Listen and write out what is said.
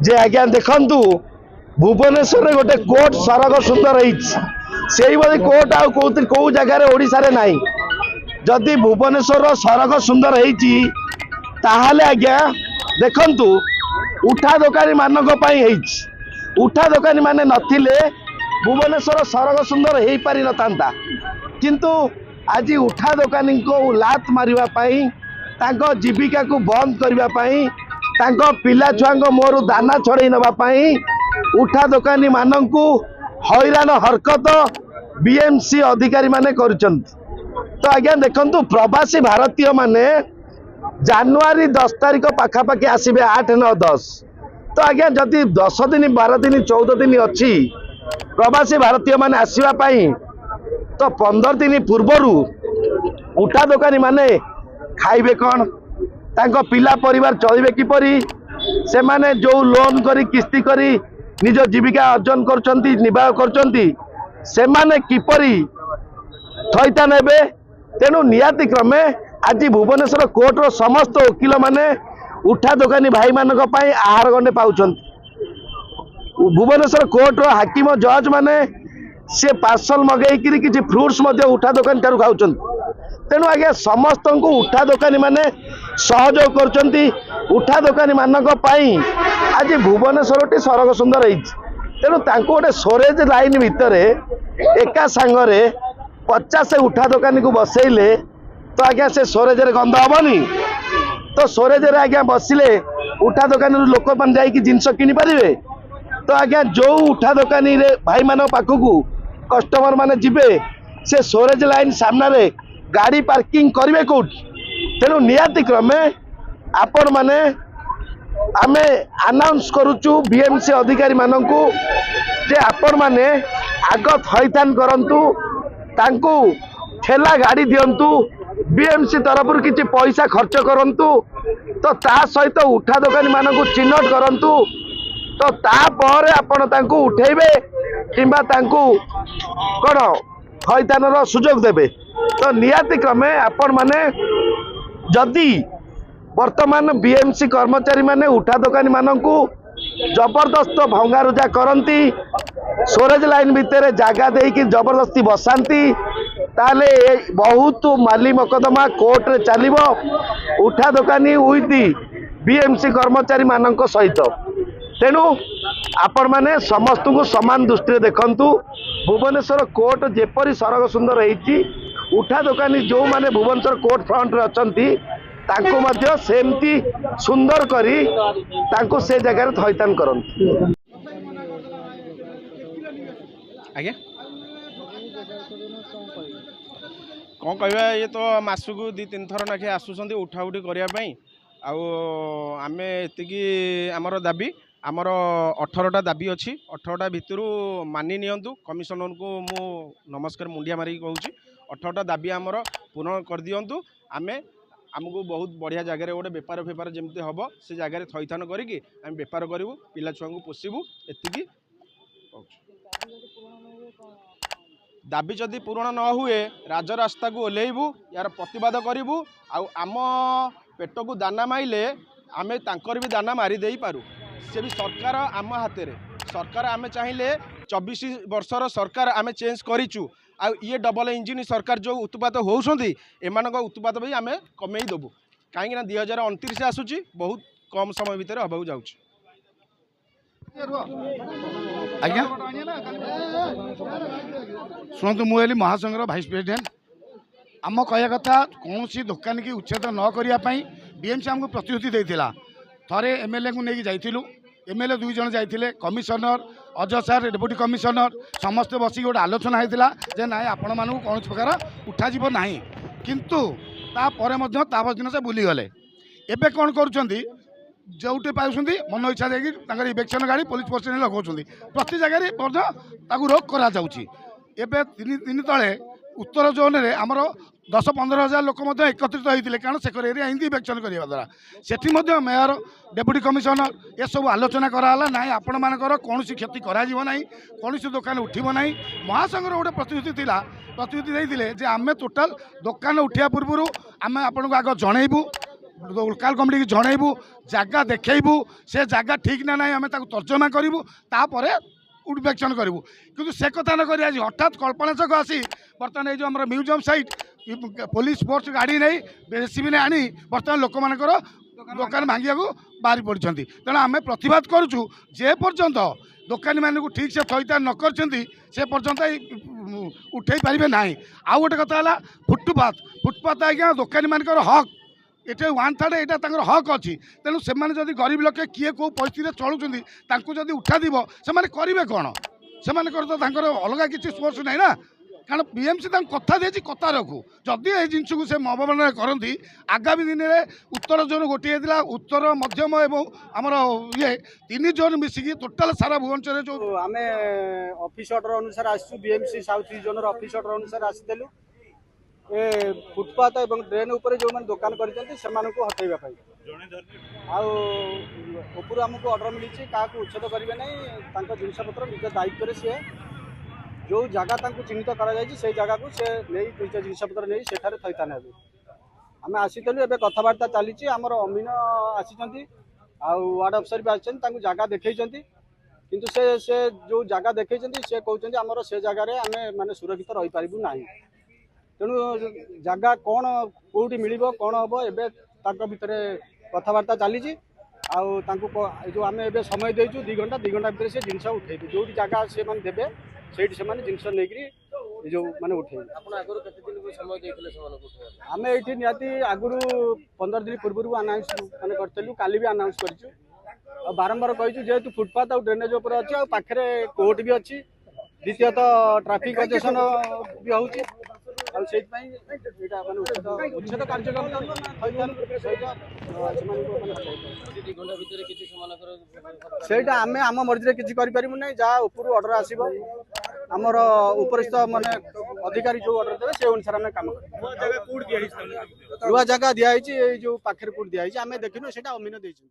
जे आज्ञा देखु भुवनेश्वर गोटे कोर्ट सरग सुंदर से कोर्ट आउ कौ जगार ओडिशा रे नाही जदि भुवनेश्वर सरग सुंदर ताहले आज्ञा देखंतु उठा दोकानी मानक उठा दोकानी माने नथिले भुवनेश्वर सरग सुंदर हो पारि नथांता किंतु आज उठा दोकानी को लात मारिबा पई तांको जीविका को बंद करबा पई तांको पिला छुआंको मोरु दाना छड़े नबा पई उठा दोकानी मानकू हैरान हरकत बीएमसी अधिकारी माने करुचंती। तो आज्ञा देखंतु प्रवासी भारतीय माने जनवरी 10 तारिख पाखापाखि आसबे 8, 9, 10। तो आज्ञा जदि 10 दिन 12 दिन 14 दिन अच्छी प्रवासी भारतीय माने आसवा पाई तो 15 दिन पूर्वर उठा दोकानी माने खाइबे कौन तांको पिला परिवार चलिबे किपरि से माने जो लोन करी किस्ती करी निज जीविका अर्जन करचंती निर्वाह करचंती से माने किपरि थैता नेबे। तेणु नियाति क्रमे आज भुवनेश्वर कोर्ट रो समस्त वकील माने उठा दोकानी भाई मानक पई आहार गंडे पाउचंती। भुवनेश्वर कोर्ट रो हाकिम जज माने से पार्सल मगई किछि फ्रूट्स मध्य उठा दोकानी ठारू खाउचंती। तेणु आज्ञा समस्त को उठा दोकानी माने सहयोग करचंती। उठा दोकानी मानक पई आज भुवनेश्वर टी सरग सुंदर तेणु तांको गोटे स्टोरेज लाइन भितर एका सांगरे 50 उठा दोकानी को बसैले तो आज्ञा से स्टोरेज रे गंध हबनी। तो स्टोरेज रे आज्ञा बसिले उठा दोकानी लोक मान जाई जिनस किनि पारिबे। तो आज्ञा जो उठा दोकानी रे भाई मान पाखकू कस्टमर माने जिबे से स्टोरेज लाइन सामना रे गाड़ी पार्किंग करिवे कोठी। तेणु नियाति क्रमे आपण माने आमे अनाउंस करूचु बीएमसी अधिकारी मानकू जे आपण माने आग थैथान करंतु तांकू ठेला गाड़ी दियंतु बीएमसी तरफ किछि पैसा खर्च करंतु तो ता सहित उठा दोकानी मानकू चिन्हट करंतु तो ता पर आपण तांकू उठेबे किंबा तांकू कोन थैथानर सुयोग देबे। तो नियाति क्रमे आपण माने जदि वर्तमान बीएमसी कर्मचारी माने उठा दोकानी मानकू जबरदस्त भंगारुजा करंती स्टोरेज लाइन भितर जागा देकी जबरदस्ती बसांती ताले बहुत माली मकदमा कोर्ट रे चलिबो उठा दोकानी विथ बीएमसी कर्मचारी मानक सहित। तेणु आपण माने समस्त को समान दृष्टि देखंतु भुवनेश्वर कोर्ट जेपरी सरग सुंदर होईची उठा दोकानी जो माने भुवनेश्वर कोर्ट फ्रंट रे अछंती तांको मध्य सेमती सुंदर करी तांको से जगह थैथान करंतु। आज्ञा कौन कह ये तो मासक 2-3 थर नाखे आसुँच उठा उठी करने आम ये आमर दाबी आमर 18टा दाबी अच्छी 18टा भितर मानि नियंतु कमिशनर को मु नमस्कार मुंडिया मारिक कहूँ 18टा दाबी आमर पूर्ण कर दियंतु आमे आमको बहुत बढ़िया जगह गोटे बेपार फेपार जमती हम से जगह थैथान करी आम बेपार करूँ पिला छुआ को पोषिबू एति दाबी जदि पूरण न हुए राजरास्ता को ओह्लैबू यार प्रतिवाद करूँ आम पेट को दाना माइले आमे तांकर भी दाना मारी दे पारू से भी सरकार आम हाथ में सरकार आमे चाहिए 24 वर्षर सरकार आमे चेंज करूँ आ ये डबल इंजिन सरकार जो उत्पात होती एमान उत्पात भी आम कमे देबू कहीं 2029 आसूची बहुत कम समय भितर हबाक जाऊँ। आज्ञा शुणु मुझे महासंघर भाइस प्रेसिडेंट आम कह कथा कौन दुकान की उच्छेद न करने बीएमसी आमको प्रतिश्रुति देता थरे एमएलए को लेकिन जाइलु एमएलए 2 जन जाइए कमिशनर अजय सार डेप्यूटी कमिशनर समस्ते बस गोटे आलोचना होता जे ना आपण मानू कौन प्रकार उठाଯିव ना किंतु तापर दिन से बुलीगले एबे कौन करुँच जोटे पाँच मन इच्छा देखिए इलेक्शन गाड़ी पुलिस पर्सन लगाऊँ प्रति जगह रोक करा एबे 3 दिन तले उत्तर जोन रे आमर 10-15 हजार लोक एकत्रित होते कारण से एरिया हिंदी इलेक्शन करने द्वारा सेठी मेयर डेप्यूटी कमिशनर ये सब आलोचना कराला ना आपण मानकर कौन क्षति करा कौन दुकान उठब ना महासंघर गोटे प्रतिश्रुति देते जे आम टोटाल दुकान उठा पूर्व आम आपन को आग जनइबू लोकाल कमिटी की जनइबू जगह देखू से जगह ठीक ना ना आम तर्जमा करूँ तापर इन्स्पेक्शन करूँ किंतु से कथा न आज हठात कल्पना छक आसी बर्तमान ये जो आम म्यूजियम साइट पुलिस फोर्स गाड़ी नहीं जेसीबी ने आनी बर्तमान लोक मानकर दुकान भांगिया बाहरी पड़ती तेणु आम प्रतिवाद करुचु जे पर्यंत दोकानी मानक ठीक से थईतान न कर पर्यंत उठे पारे ना आउ गोटे कथा फुटपाथ आज्ञा दोकानी मानकर हक ये 1/3 यहाँ हक अच्छी तेणु से गरीब लोके किए कौ परिस्थिति चलुँच जदि उठा दिव से करेंगे कौन से तो अलग किसी सोर्स ना ना कारण बीएमसी कथा दे कथा रखू जदि ये जिनस को से अवमानना करती आगामी दिन में उत्तर जोन गोटे उत्तर मध्यम एवं आमर ये 3 जोन मिसिकी टोटाल सारा भुवनेश्वर जो आम ऑफिस ऑर्डर अनुसार आसु BMC south zone office order अनुसार आसीलु ए फुटपाथ और ड्रेन उपर जो मैंने दुकान कर हटेबा आउर आमको ऑर्डर मिली क्या उच्छेद करेंगे ना जिनपतर निज दायित्व सी जो जगह चिन्हित कर जगह को से निज जिनपतर नहीं सेठारे थईतान हे आम आसीलु ए कथबार्ता चली आमर अमीन आसी वार्ड अफसर भी आसछन जगह देखई किंतु से जो जगह देखई से कहते आमर से जगह आम माने सुरक्षित रही पारिबु नाही तेणु जगह कौन कौटी मिल कौन हम एवं भितर कथबार्ता चली जो आम ए समय देचु 2 घंटा भितर से जिनस उठे जो जगह से मैंने देवे से जिनस नहीं जो मैंने उठे आम ये निहाती आगुरी 15 दिन पूर्व आनाउंस मैंने करूँ काली भी आनाउंस कर बारंबार कही जेहेतु फुटपाथ और ड्रेनेज उपर अच्छी पाखे कोर्ट भी अच्छी द्वितीयत ट्राफिक कंजेशन भी होती उच्छेद कार्यक्रम सेटा आम आम मर्जी किसी करूँ ना जहाँ ऊपर ऑर्डर आसो आमर उपरिस्थ माने अधिकारी जो ऑर्डर देवे से अनुसार आम काम नुआ जगह दिखाई जो पाखे कोर्ट दिखाई आम देखिनु से अमीन देचु।